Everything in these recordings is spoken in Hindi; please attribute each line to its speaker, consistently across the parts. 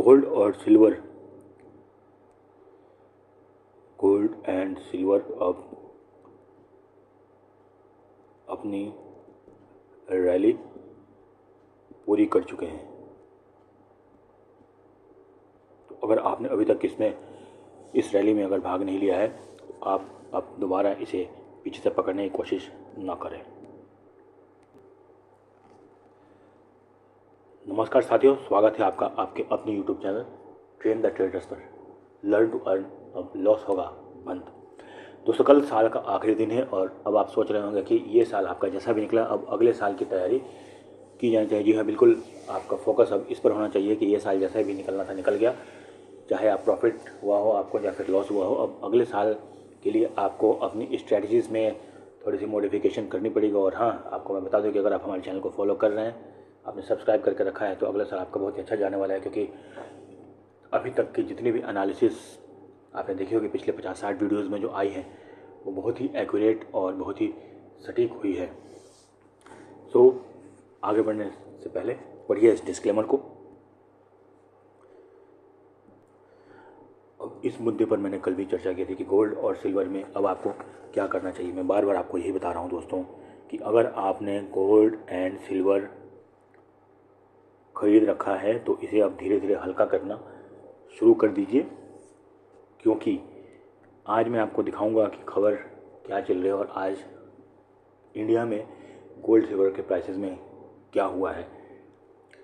Speaker 1: गोल्ड एंड सिल्वर अब अपनी रैली पूरी कर चुके हैं। तो अगर आपने अभी तक इस रैली में अगर भाग नहीं लिया है तो आप अब दोबारा इसे पीछे से पकड़ने की कोशिश ना करें। नमस्कार साथियों, स्वागत है आपका आपके अपने YouTube channel train the traders पर। लर्न टू अर्न, अब लॉस होगा बंद। दोस्तों, कल साल का आखिरी दिन है और अब आप सोच रहे होंगे कि ये साल आपका जैसा भी निकला अब अगले साल की तैयारी की जानी चाहिए। जी हाँ, बिल्कुल, आपका फोकस अब इस पर होना चाहिए कि ये साल जैसा भी निकलना था निकल गया, चाहे आप प्रॉफिट हुआ हो आपको या फिर लॉस हुआ हो। अब अगले साल के लिए आपको अपनी स्ट्रैटेजीज़ में थोड़ी सी मॉडिफिकेशन करनी पड़ेगी। और हाँ, आपको मैं बता दूं कि अगर आप हमारे चैनल को फॉलो कर रहे हैं, आपने सब्सक्राइब करके रखा है, तो अगला साल आपका बहुत ही अच्छा जाने वाला है। क्योंकि अभी तक की जितनी भी एनालिसिस आपने देखी होगी पिछले 50-60 वीडियोज़ में जो आई हैं, वो बहुत ही एक्यूरेट और बहुत ही सटीक हुई है। तो आगे बढ़ने से पहले पढ़िए इस डिस्क्लेमर को। अब इस मुद्दे पर मैंने कल भी चर्चा की थी कि गोल्ड और सिल्वर में अब आपको क्या करना चाहिए। मैं बार बार आपको यही बता रहा हूँ दोस्तों कि अगर आपने गोल्ड एंड सिल्वर खरीद रखा है तो इसे अब धीरे धीरे हल्का करना शुरू कर दीजिए। क्योंकि आज मैं आपको दिखाऊंगा कि खबर क्या चल रही है और आज इंडिया में गोल्ड सिल्वर के प्राइसेस में क्या हुआ है।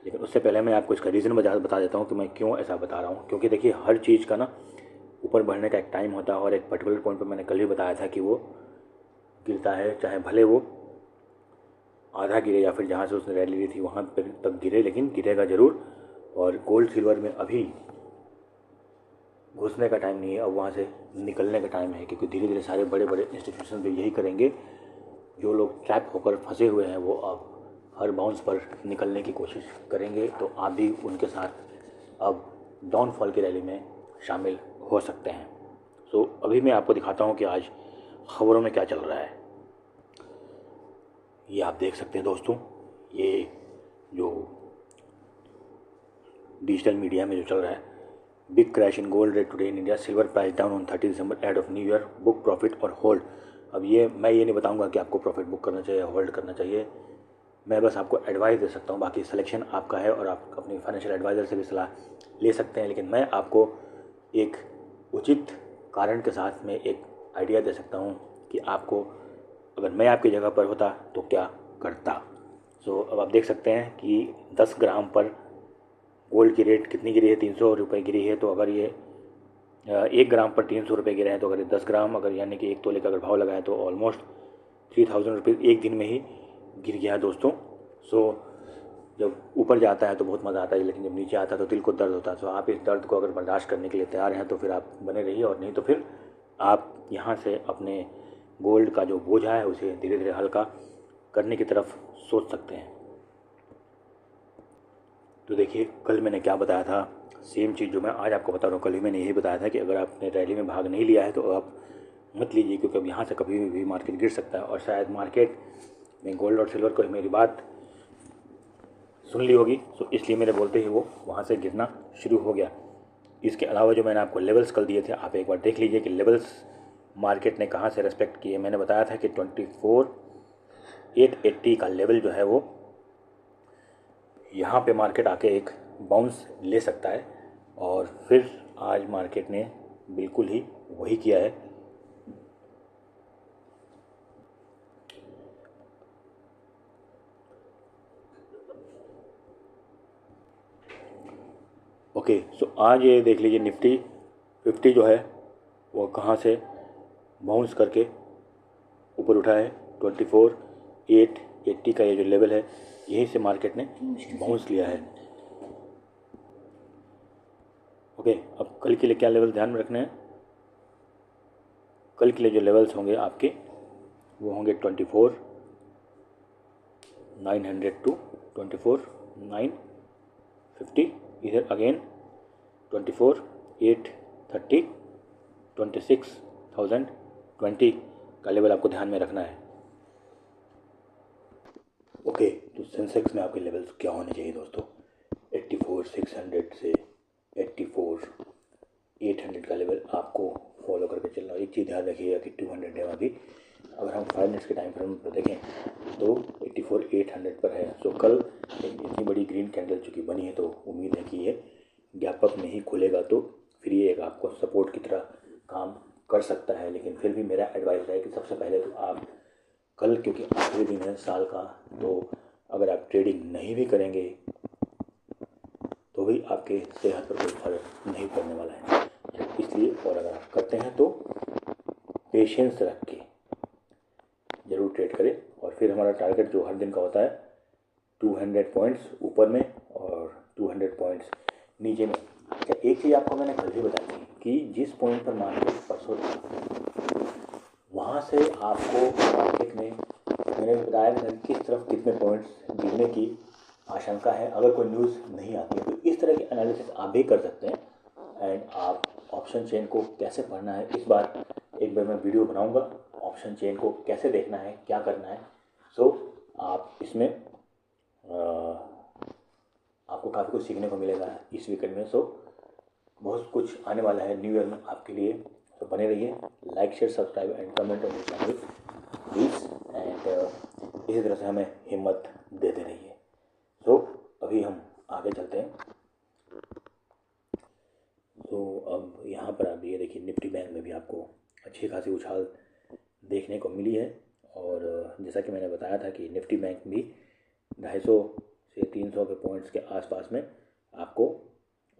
Speaker 1: लेकिन उससे पहले मैं आपको इसका रीज़न बता देता हूँ कि मैं क्यों ऐसा बता रहा हूँ। क्योंकि देखिए, हर चीज़ का ना ऊपर बढ़ने का एक टाइम होता है और एक पर्टिकुलर पॉइंट पर मैंने कल ही बताया था कि वो गिरता है, चाहे भले वो आधा गिरे या फिर जहाँ से उसने रैली ली थी वहाँ पर तक गिरे, लेकिन गिरेगा ज़रूर। और गोल्ड सिल्वर में अभी घुसने का टाइम नहीं है, अब वहाँ से निकलने का टाइम है। क्योंकि धीरे धीरे सारे बड़े बड़े इंस्टीट्यूशन भी यही करेंगे। जो लोग ट्रैप होकर फंसे हुए हैं वो अब हर बाउंस पर निकलने की कोशिश करेंगे। तो आप भी उनके साथ अब डाउनफॉल की रैली में शामिल हो सकते हैं। सो अभी मैं आपको दिखाता हूँ कि आज खबरों में क्या चल रहा है। ये आप देख सकते हैं दोस्तों, ये जो डिजिटल मीडिया में जो चल रहा है, big crash in gold rate today in India, silver price down on 30 December ahead of new year, book profit और होल्ड। अब मैं ये नहीं बताऊंगा कि आपको प्रॉफिट बुक करना चाहिए, होल्ड करना चाहिए। मैं बस आपको एडवाइस दे सकता हूँ, बाकी सिलेक्शन आपका है और आप अपने फाइनेंशियल एडवाइज़र से भी सलाह ले सकते हैं। लेकिन मैं आपको एक उचित कारण के साथ में एक आइडिया दे सकता हूँ कि आपको, अगर मैं आपकी जगह पर होता तो क्या करता। सो अब आप देख सकते हैं कि 10 ग्राम पर गोल्ड की रेट कितनी गिरी है, 300 रुपये गिरी है। तो अगर ये 1 ग्राम पर 300 रुपये गिरे हैं, तो अगर 10 ग्राम अगर यानी कि 1 तोले का अगर भाव लगाएं तो ऑलमोस्ट 3000 रुपीज़ एक दिन में ही गिर गया है दोस्तों। सो जब ऊपर जाता है तो बहुत मज़ा आता है, लेकिन जब नीचे आता है तो दिल को दर्द होता है। तो आप इस दर्द को अगर बर्दाश्त करने के लिए तैयार हैं तो फिर आप बने रहिए, और नहीं तो फिर आप यहाँ से अपने गोल्ड का जो बोझा है उसे धीरे धीरे हल्का करने की तरफ सोच सकते हैं। तो देखिए, कल मैंने क्या बताया था, सेम चीज़ जो मैं आज आपको बता रहा हूँ, कल ही मैंने यही बताया था कि अगर आपने रैली में भाग नहीं लिया है तो आप मत लीजिए। क्योंकि अब यहाँ से कभी भी मार्केट गिर सकता है। और शायद मार्केट में गोल्ड और सिल्वर को मेरी बात सुन ली होगी, तो इसलिए मेरे बोलते ही वो वहाँ से गिरना शुरू हो गया। इसके अलावा जो मैंने आपको लेवल्स कल दिए थे, आप एक बार देख लीजिए कि लेवल्स मार्केट ने कहाँ से रेस्पेक्ट किए। मैंने बताया था कि 24,880 का लेवल जो है वो यहाँ पे मार्केट आके एक बाउंस ले सकता है। और फिर आज मार्केट ने बिल्कुल ही वही किया है। ओके, सो आज ये देख लीजिए, निफ्टी 50 जो है वो कहाँ से बाउंस करके ऊपर उठा है। 24,880 का ये जो लेवल है, यहीं से मार्केट ने बाउंस लिया है। ओके, अब कल के लिए क्या लेवल ध्यान में रखना है। कल के लिए जो लेवल्स होंगे आपके वो होंगे 24,900 टू 24,950। इधर अगेन 24,830, 26,020 का लेवल आपको ध्यान में रखना है। ओके, तो सेंसेक्स में आपके लेवल्स क्या होने चाहिए दोस्तों। 84,600 से 84,800 का लेवल आपको फॉलो करके चलना। एक चीज़ ध्यान रखिएगा कि 200 है अभी, अगर हम 5 मिनट्स के टाइम फ्रेम पर देखें तो 84,800 पर है। सो कल इतनी बड़ी ग्रीन कैंडल चूँकि बनी है तो उम्मीद है कि ये गैप अप में ही खुलेगा, तो फिर ये एक आपको सपोर्ट की तरह काम कर सकता है। लेकिन फिर भी मेरा एडवाइस है कि सबसे पहले तो आप कल, क्योंकि आखिरी दिन है साल का, तो अगर आप ट्रेडिंग नहीं भी करेंगे तो भी आपके सेहत पर कोई फर्क नहीं पड़ने वाला है। इसलिए और अगर आप करते हैं तो पेशेंस रख के ज़रूर ट्रेड करें। और फिर हमारा टारगेट जो हर दिन का होता है 200 पॉइंट्स ऊपर में और 200 पॉइंट्स नीचे में। अच्छा, एक चीज़ आपको मैंने कल ही बताई थी कि जिस पॉइंट पर मार्केट परसों था वहाँ से आपको मार्केट में मैंने बताया था कि किस तरफ कितने पॉइंट्स गिरने की आशंका है अगर कोई न्यूज़ नहीं आती है। तो इस तरह की एनालिसिस आप भी कर सकते हैं। एंड आप ऑप्शन चेन को कैसे पढ़ना है, इस बार एक बार मैं वीडियो बनाऊंगा ऑप्शन चेन को कैसे देखना है, क्या करना है। सो आप इसमें आपको काफ़ी कुछ सीखने को मिलेगा इस वीकेंड में। सो बहुत कुछ आने वाला है न्यू ईयर में आपके लिए, तो बने रहिए। Like share subscribe and comment on this channel please, and इसी तरह से हमें हिम्मत देते रहिए। तो अभी हम आगे चलते हैं। तो अब यहाँ पर आप ये देखिए निफ्टी बैंक में भी आपको अच्छी खासी उछाल देखने को मिली है। और जैसा कि मैंने बताया था कि निफ्टी बैंक भी 250 से 300 के पॉइंट्स के आसपास में आपको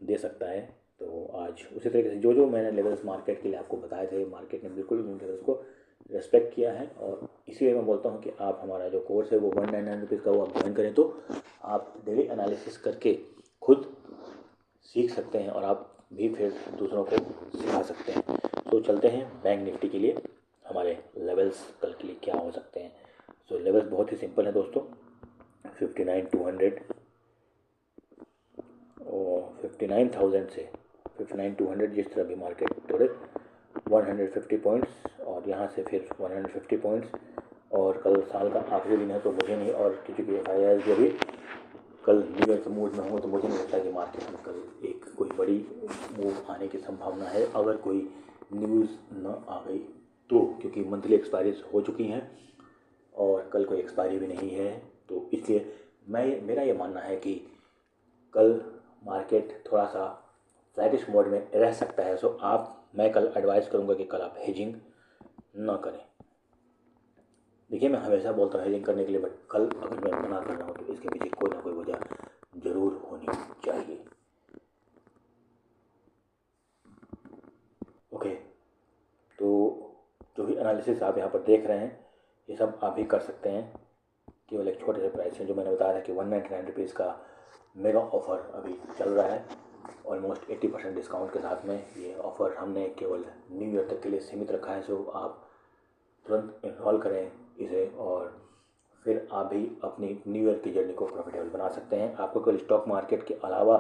Speaker 1: दे सकता है। तो आज उसी तरीके से जो मैंने लेवल्स मार्केट के लिए आपको बताए थे, मार्केट ने बिल्कुल उन लेवल्स को रेस्पेक्ट किया है। और इसीलिए मैं बोलता हूँ कि आप हमारा जो कोर्स है वो 199 रुपीज़ का वो आप ज्वाइन करें, तो आप डेली एनालिसिस करके खुद सीख सकते हैं और आप भी फिर दूसरों को सिखा सकते हैं। तो चलते हैं बैंक निफ्टी के लिए हमारे लेवल्स कल के लिए क्या हो सकते हैं। सो लेवल्स बहुत ही सिंपल है दोस्तों, 59,200 और 59,000 से 59,200 जिस तरह भी मार्केट तोड़े 150 पॉइंट्स और यहाँ से फिर 150 पॉइंट्स। और कल साल का आखिरी दिन है तो मुझे नहीं, और क्योंकि FIIs जो भी कल न्यू ईयर के मूड में हो, तो मुझे नहीं लगता कि मार्केट में कल एक कोई बड़ी मूव आने की संभावना है अगर कोई न्यूज़ न आ गई तो, क्योंकि मंथली एक्सपायरीज हो चुकी हैं और कल कोई एक्सपायरी भी नहीं है। तो इसलिए मेरा ये मानना है कि कल मार्केट थोड़ा सा फ्लैटिश मोड में रह सकता है। सो मैं कल एडवाइस करूँगा कि कल आप हेजिंग ना करें। देखिए, मैं हमेशा बोलता हूँ हेजिंग करने के लिए, बट कल अगर मैं मना कर रहा हूँ तो इसके पीछे कोई ना कोई वजह ज़रूर होनी चाहिए। ओके, तो जो भी एनालिसिस आप यहाँ पर देख रहे हैं ये सब आप भी कर सकते हैं। केवल एक छोटे से प्राइस है जो मैंने बताया था कि 199 रुपीज़ का मेगा ऑफ़र अभी चल रहा है, ऑलमोस्ट 80% डिस्काउंट के साथ में। ये ऑफ़र हमने केवल न्यू ईयर तक के लिए सीमित रखा है। सो आप तुरंत इन्वॉल्व करें इसे और फिर आप भी अपनी न्यू ईयर की जर्नी को प्रॉफिटेबल बना सकते हैं। आपको केवल स्टॉक मार्केट के अलावा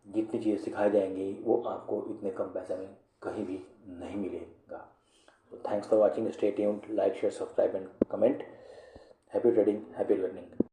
Speaker 1: जितनी चीज़ें सिखाई जाएंगी वो आपको इतने कम पैसे में कहीं भी नहीं मिलेगा। तो thanks for watching, stay tuned, like share subscribe and comment. Happy trading, happy learning.